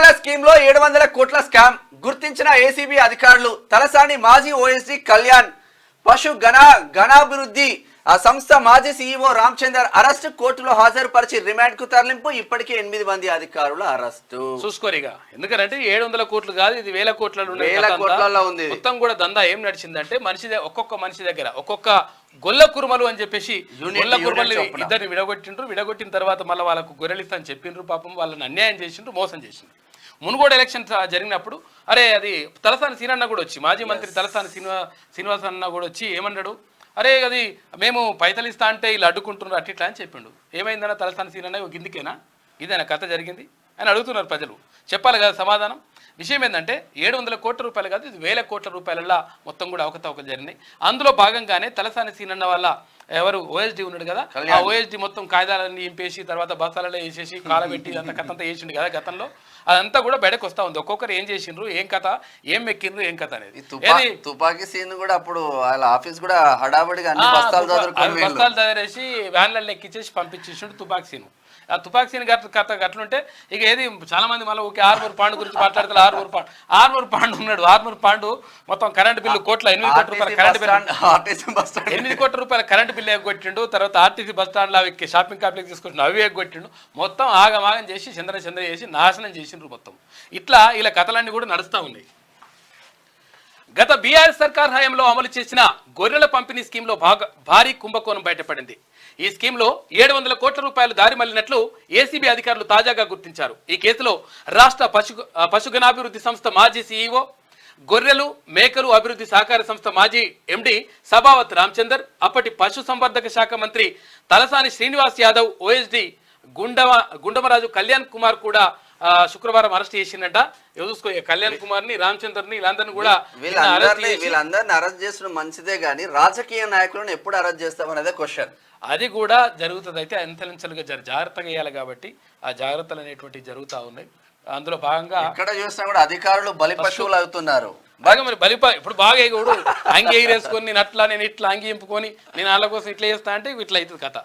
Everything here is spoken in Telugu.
గొర్రెల స్కీమ్ లో 700 కోట్ల స్కామ్ గుర్తించిన ఏసీబీ అధికారులు. తలసాని మాజీ ఓఎస్డీ కళ్యాణ్, పశు గణాభివృద్ధి ఆ సంస్థ మాజీ సీఈఓ రామచందర్ అరెస్ట్, కోర్టులో హాజరుపరిచి రిమాండ్ కు తరలింపు. ఇప్పటికే 8 మంది అధికారుల అరెస్టు. చూసుకోరిగా, ఎందుకంటే 700 కోట్లు కాదు, ఇది 1000 కోట్లలో ఉంది. మొత్తం కూడా దందా ఏం నడిచిందంటే ఒక్కొక్క మనిషి దగ్గర ఒక్కొక్క గొల్ల కురుమలు అని చెప్పేసి గొల్ల కురుమలు ఇద్దరిని విడగొట్టిన తర్వాత మళ్ళీ వాళ్ళకు గొర్రెలు ఇస్తా అని చెప్పిండ్రు. పాపం వాళ్ళని అన్యాయం చేసిండ్రు, మోసం చేసిండ్రు. మునుగోడు ఎలక్షన్ జరిగినప్పుడు అది తలసాని సీనన్న కూడా వచ్చి, మాజీ మంత్రి తలసాని శ్రీనివాస్ అన్న కూడా వచ్చి ఏమన్నాడు, అరే అది మేము పైసలు ఇస్తా అంటే వీళ్ళు అడ్డుకుంటున్నారు అట్లా అని చెప్పిండు. ఏమైందన్న తలసాని సీనన్న గిందికేనా, ఇదేనా కథ జరిగింది అని అడుగుతున్నారు ప్రజలు. చెప్పాలి కదా సమాధానం. విషయం ఏంటంటే 700 కోట్ల రూపాయలు కాదు, ఇది 1000 కోట్ల రూపాయలలో మొత్తం కూడా అవకతవకలు జరిగినాయి. అందులో భాగంగానే తలసాని సీనన్న వల్ల ఎవరు ఓఎస్డీ ఉన్నాడు కదా, ఆ ఓఎస్డీ మొత్తం కాయిదాలన్నీ ఇంపేసి తర్వాత బస్సాలలో వేసేసి కాలబెట్టి అంత కథ అంతా వేసిండు కదా గతంలో. అదంతా కూడా బయటకు వస్తా ఉంది. ఒక్కొక్కరు ఏం చేసిండ్రు, ఏం కథ, ఏం మెక్కిండ్రు, ఏం కథ అనేది. తుపాకీ సీన్ కూడా అప్పుడు వాళ్ళ ఆఫీస్ కూడా హడాబడిగా బస్తాలు చదివేసి వ్యాన్లలో ఎక్కించేసి పంపించేసిండు తుపాకీ సీన్. ఆ తుపాకీ సీన్ కథ గట్లుంటే ఇక ఏది చాలా మంది మళ్ళీ ఓకే ఆర్మూర్ పాండు గురించి మాట్లాడతారు. ఆర్మూర్ పాండు ఉన్నాడు. ఆర్మూర్ పాండు మొత్తం కరెంట్ బిల్లు 8 కోట్ల రూపాయల కరెంట్ బిల్లు, 8 కోట్ల రూపాయల కరెంట్ బిల్లు ఎగ్గొట్టిండు. తర్వాత ఆర్టీసీ బస్ స్టాండ్లో అవి షాపింగ్ కాంప్లెక్స్ తీసుకొచ్చిన అవి ఎగ్గొట్టిండు. మొత్తం ఆగమాగం చేసి చంద్ర చేసి నాశనం చేసిండ్రు మొత్తం. ఇట్లా ఇలా కథలన్నీ కూడా నడుస్తూ ఉన్నాయి. గత బీఆర్ఎస్ సర్కార్ హయాంలో అమలు చేసిన గొర్రెల పంపిణీ స్కీమ్లో భారీ కుంభకోణం బయటపడింది. ఈ స్కీమ్లో 700 కోట్ల రూపాయలు దారి మళ్లినట్లు ఏసీబీ అధికారులు తాజాగా గుర్తించారు. ఈ కేసులో రాష్ట్ర పశుగణాభివృద్ధి సంస్థ మాజీ సీఈఓ, గొర్రెలు మేకలు అభివృద్ధి సహకార సంస్థ మాజీ ఎండీ సభావత్ రామచందర్, అప్పటి పశు సంవర్ధక శాఖ మంత్రి తలసాని శ్రీనివాస్ యాదవ్, ఓఎస్డీ గుండమరాజు కళ్యాణ్ కుమార్ కూడా శుక్రవారం అరెస్ట్ చేసిందట. చూసుకో, కళ్యాణ్ కుమార్ ని, రామచందర్ ని, వీళ్ళందరినీ కూడా వీళ్ళందరినీ అరెస్ట్ చేసిన మంచిదే గానీ రాజకీయ నాయకులను ఎప్పుడు అరెస్ట్ చేస్తామనేదే క్వశ్చన్. అది కూడా జరుగుతుంది. అయితే అంతలంచెలుగా జాగ్రత్తగా వేయాలి కాబట్టి ఆ జాగ్రత్తలు అనేటువంటివి జరుగుతూ ఉన్నాయి. అందులో భాగంగా ఎక్కడ చూసినా కూడా అధికారులు బలి పశువులు అవుతున్నారు. బాగా మరి ఇప్పుడు బాగా ఎగుడు అంగి ఎగిరేసుకొని నేను ఇట్లా అంగి ఇంపుకొని నేను వాళ్ళ కోసం ఇట్లా చేస్తా అంటే ఇట్లా అవుతుంది కథ.